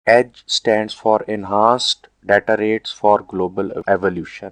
EDGE stands for Enhanced Data Rates for Global Evolution,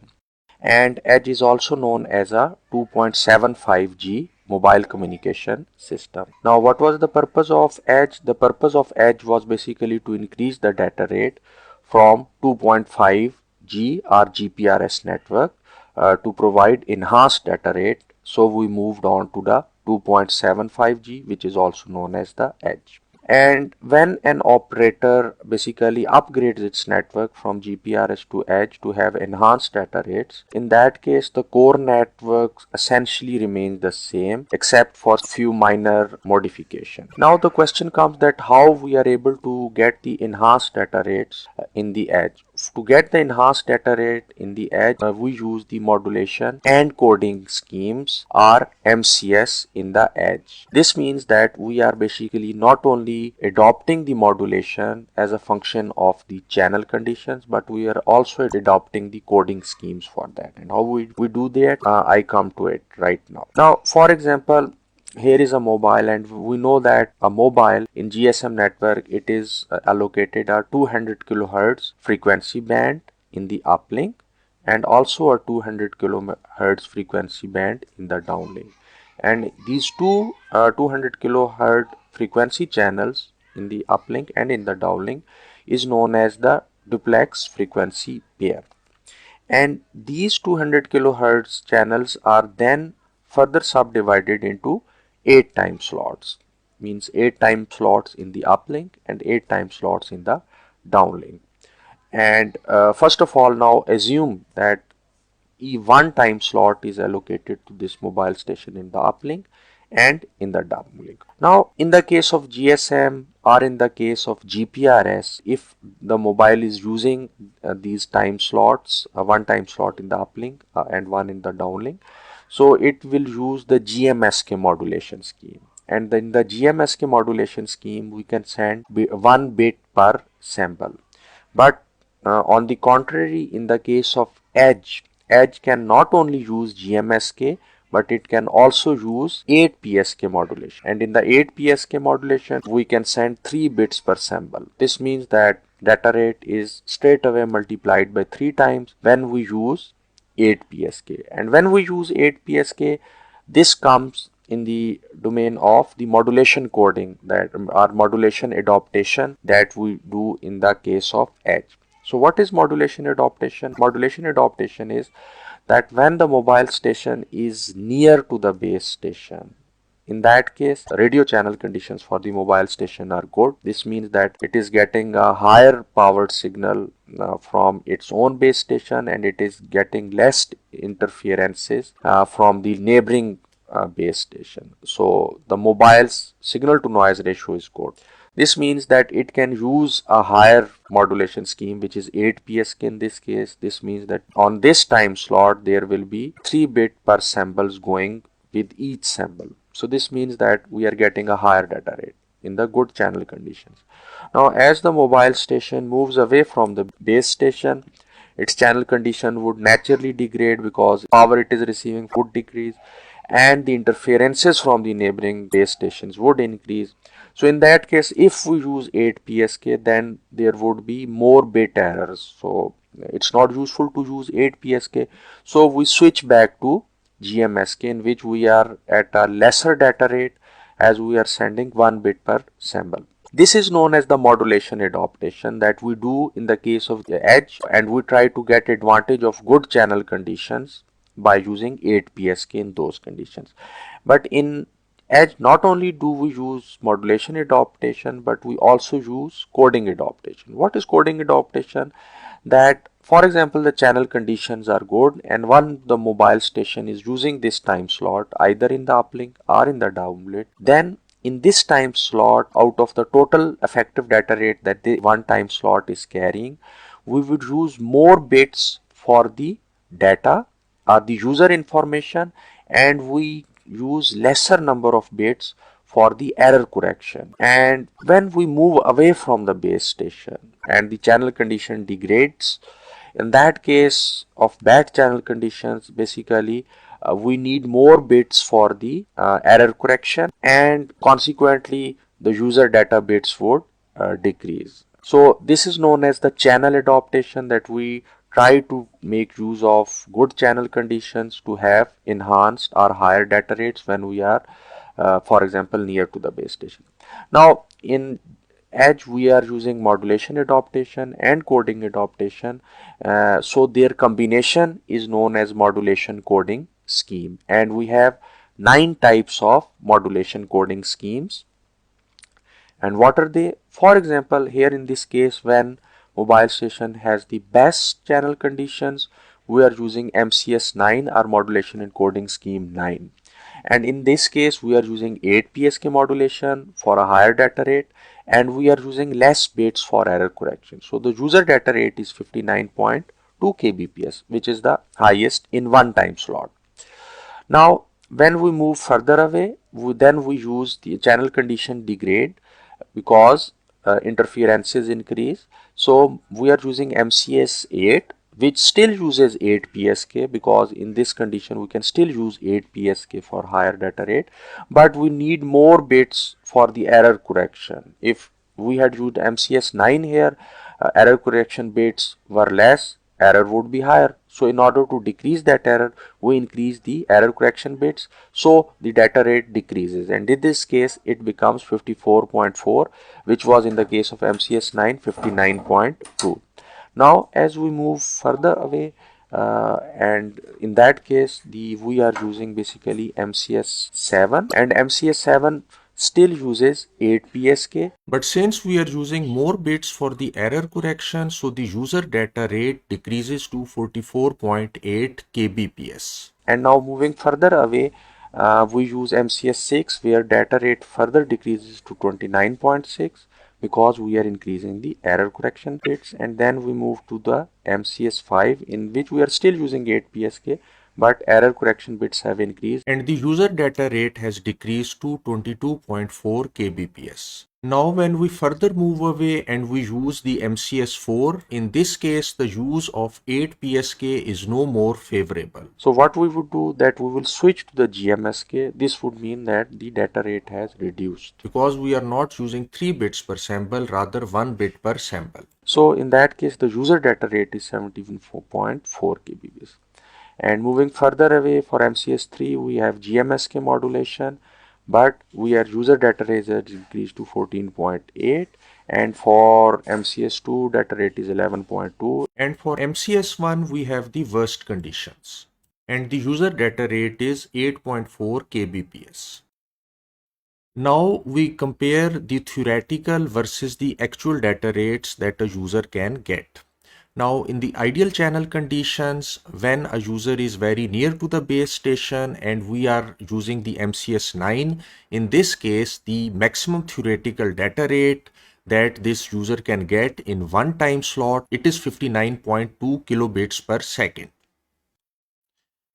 and EDGE is also known as a 2.75G mobile communication system. Now, what was the purpose of EDGE? The purpose of EDGE was basically to increase the data rate from 2.5G or GPRS network to provide enhanced data rate. So we moved on to the 2.75G, which is also known as the EDGE. And when an operator basically upgrades its network from GPRS to EDGE to have enhanced data rates, in that case the core network essentially remains the same except for few minor modifications. Now the question comes that how we are able to get the enhanced data rates in the EDGE. To get the enhanced data rate in the EDGE, we use the modulation and coding schemes or MCS in the EDGE. This means that we are basically not only adopting the modulation as a function of the channel conditions, but we are also adopting the coding schemes for that. And how we do that, I come to it right now. Now, for example, here is a mobile, and we know that a mobile in GSM network, it is allocated a 200 kilohertz frequency band in the uplink and also a 200 kilohertz frequency band in the downlink. And these two 200 kilohertz frequency channels in the uplink and in the downlink is known as the duplex frequency pair. And these 200 kilohertz channels are then further subdivided into 8 time slots, means 8 time slots in the uplink and 8 time slots in the downlink. And first of all, now assume that one time slot is allocated to this mobile station in the uplink and in the downlink. Now, in the case of GSM or in the case of GPRS, if the mobile is using these time slots, one time slot in the uplink and one in the downlink, so it will use the GMSK modulation scheme. And then the GMSK modulation scheme, we can send 1 bit per sample. But on the contrary, in the case of EDGE, EDGE can not only use GMSK, but it can also use 8 PSK modulation. And in the 8 PSK modulation, we can send 3 bits per sample. This means that data rate is straight away multiplied by 3 times when we use 8 PSK. And when we use 8 PSK, this comes in the domain of the modulation coding, that or modulation adaptation that we do in the case of EDGE. So what is modulation adaptation? Modulation adaptation is that when the mobile station is near to the base station, in that case, radio channel conditions for the mobile station are good. This means that it is getting a higher powered signal from its own base station, and it is getting less interferences from the neighboring base station. So the mobile's signal to noise ratio is good. This means that it can use a higher modulation scheme, which is 8 PSK in this case. This means that on this time slot, there will be 3 bit per samples going with each sample. So this means that we are getting a higher data rate in the good channel conditions. Now, as the mobile station moves away from the base station, its channel condition would naturally degrade because power it is receiving would decrease and the interferences from the neighboring base stations would increase. So in that case, if we use 8 PSK, then there would be more bit errors. So it's not useful to use 8 PSK. So we switch back to GMSK, in which we are at a lesser data rate as we are sending 1 bit per sample. This is known as the modulation adaptation that we do in the case of the EDGE, and we try to get advantage of good channel conditions by using 8 PSK in those conditions. But in EDGE, not only do we use modulation adaptation, but we also use coding adaptation. What is coding adaptation? That, for example, the channel conditions are good, and when the mobile station is using this time slot either in the uplink or in the downlink, then in this time slot, out of the total effective data rate that the one time slot is carrying, we would use more bits for the data or the user information, and we use lesser number of bits for the error correction. And when we move away from the base station and the channel condition degrades, in that case of bad channel conditions, basically we need more bits for the error correction, and consequently the user data bits would decrease. So this is known as the channel adaptation, that we try to make use of good channel conditions to have enhanced or higher data rates when we are, for example, near to the base station. Now in Edge we are using modulation adaptation and coding adaptation, so their combination is known as modulation coding scheme, and we have 9 types of modulation coding schemes. And what are they? For example, here in this case, when mobile station has the best channel conditions, we are using MCS 9 or modulation encoding scheme 9. And in this case, we are using 8 PSK modulation for a higher data rate, and we are using less bits for error correction. So the user data rate is 59.2 kbps, which is the highest in one time slot. Now, when we move further away, then we use the channel condition degrade, because interferences increase. So we are using MCS 8, which still uses 8 PSK, because in this condition we can still use 8 PSK for higher data rate, but we need more bits for the error correction. If we had used MCS 9 here, error correction bits were less, error would be higher. So in order to decrease that error, we increase the error correction bits, so the data rate decreases, and in this case it becomes 54.4, which was in the case of MCS 9 59.2. Now as we move further away, and in that case we are using basically MCS 7, and MCS 7 still uses 8 PSK. But since we are using more bits for the error correction, so the user data rate decreases to 44.8 kbps. And now moving further away, we use MCS 6, where data rate further decreases to 29.6, because we are increasing the error correction bits. And then we move to the MCS 5, in which we are still using 8 PSK, but error correction bits have increased, and the user data rate has decreased to 22.4 kbps. Now when we further move away and we use the MCS 4, in this case the use of 8 PSK is no more favorable. So what we would do, that we will switch to the GMSK. This would mean that the data rate has reduced, because we are not using 3 bits per sample, rather 1 bit per sample. So in that case the user data rate is 74.4 kbps. And moving further away, for MCS 3 we have GMSK modulation, but we are user data rate has increased to 14.8, and for MCS 2 data rate is 11.2, and for MCS 1 we have the worst conditions, and the user data rate is 8.4 kbps. Now we compare the theoretical versus the actual data rates that a user can get. Now in the ideal channel conditions, when a user is very near to the base station and we are using the MCS 9, in this case the maximum theoretical data rate that this user can get in one time slot, it is 59.2 kilobits per second.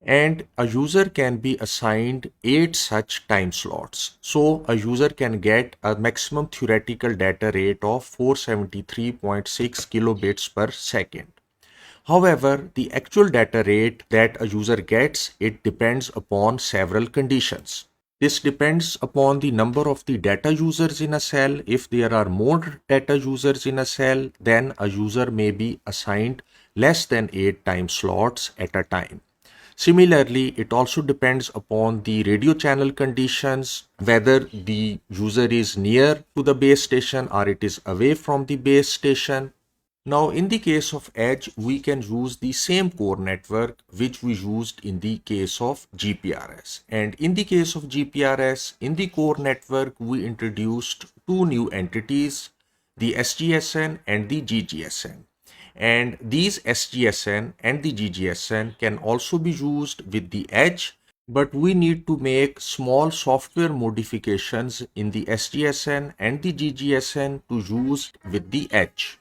And a user can be assigned 8 such time slots. So a user can get a maximum theoretical data rate of 473.6 kilobits per second. However, the actual data rate that a user gets, it depends upon several conditions. This depends upon the number of the data users in a cell. If there are more data users in a cell, then a user may be assigned less than 8 time slots at a time. Similarly, it also depends upon the radio channel conditions, whether the user is near to the base station or it is away from the base station. Now, in the case of Edge, we can use the same core network which we used in the case of GPRS. And in the case of GPRS, in the core network, we introduced two new entities, the SGSN and the GGSN. And these SGSN and the GGSN can also be used with the Edge, but we need to make small software modifications in the SGSN and the GGSN to use with the Edge.